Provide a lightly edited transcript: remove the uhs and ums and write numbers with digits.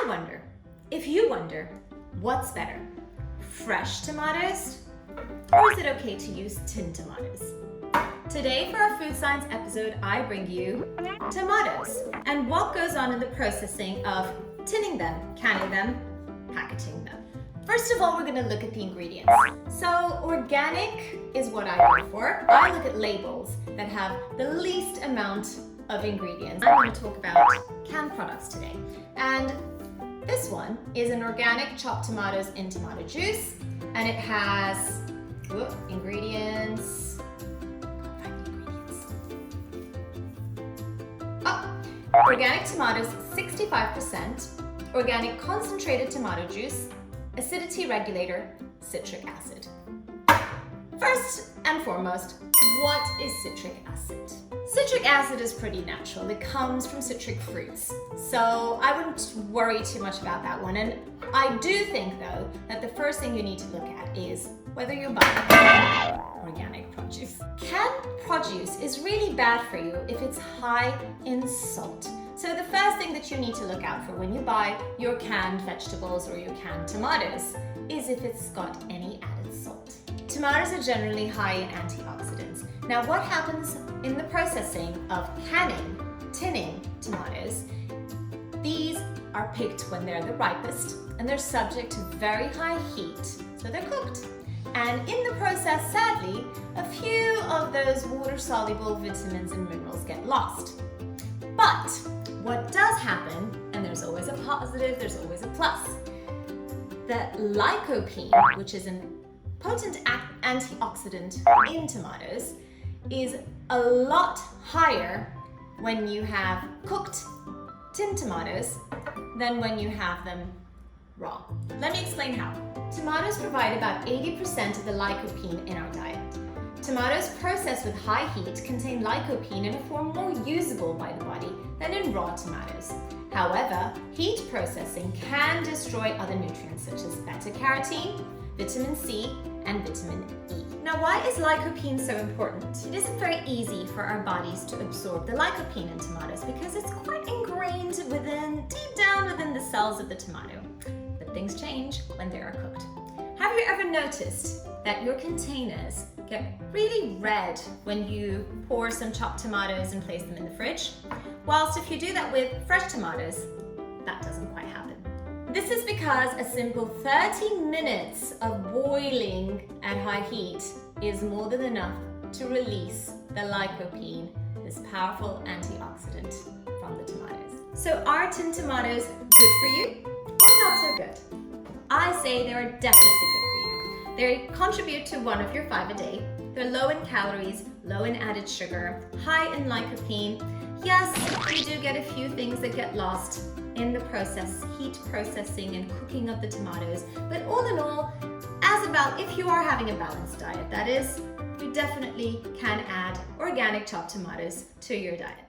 wonder, if you wonder, what's better, fresh tomatoes, or is it okay to use tinned tomatoes? Today for our food science episode, I bring you tomatoes and what goes on in the processing of tinning them, canning them, packaging them. First of all, we're going to look at the ingredients. So organic is what I go for. I look at labels that have the least amount of ingredients. I'm going to talk about canned products today. And this one is an organic chopped tomatoes in tomato juice, and it has ingredients. Organic tomatoes 65%, organic concentrated tomato juice, acidity regulator, citric acid. First and foremost, what is citric acid? Citric acid is pretty natural. It comes from citric fruits. So I wouldn't worry too much about that one. And I do think though that the first thing you need to look at is whether you're buying organic produce. Canned produce is really bad for you if it's high in salt. So the first thing that you need to look out for when you buy your canned vegetables or your canned tomatoes is if it's got any added salt. Tomatoes are generally high in antioxidants. Now what happens in the processing of canning, tinning tomatoes? These are picked when they're the ripest and they're subject to very high heat, so they're cooked. And in the process, sadly, a few of those water-soluble vitamins and minerals get lost. But what does happen, and there's always a positive, there's always a plus, the lycopene, which is a potent antioxidant in tomatoes, is a lot higher when you have cooked tinned tomatoes than when you have them raw. Let me explain how. Tomatoes provide about 80% of the lycopene in our diet. Tomatoes processed with high heat contain lycopene in a form more usable by the body than in raw tomatoes. However, heat processing can destroy other nutrients such as beta-carotene, vitamin C, and vitamin E. Now, why is lycopene so important? It isn't very easy for our bodies to absorb the lycopene in tomatoes because it's quite ingrained deep down within the cells of the tomato. But things change when they are cooked. Have you ever noticed that your containers get really red when you pour some chopped tomatoes and place them in the fridge? Whilst if you do that with fresh tomatoes, that doesn't quite happen. This is because a simple 30 minutes of boiling at high heat is more than enough to release the lycopene, this powerful antioxidant from the tomatoes. So are tinned tomatoes good for you or not so good? I say they are definitely good for you. They contribute to 1 of your 5 a day. They're low in calories, low in added sugar, high in lycopene. Yes, you do get a few things that get lost in the process, heat processing and cooking of the tomatoes. But all in all, if you are having a balanced diet, that is, you definitely can add organic chopped tomatoes to your diet.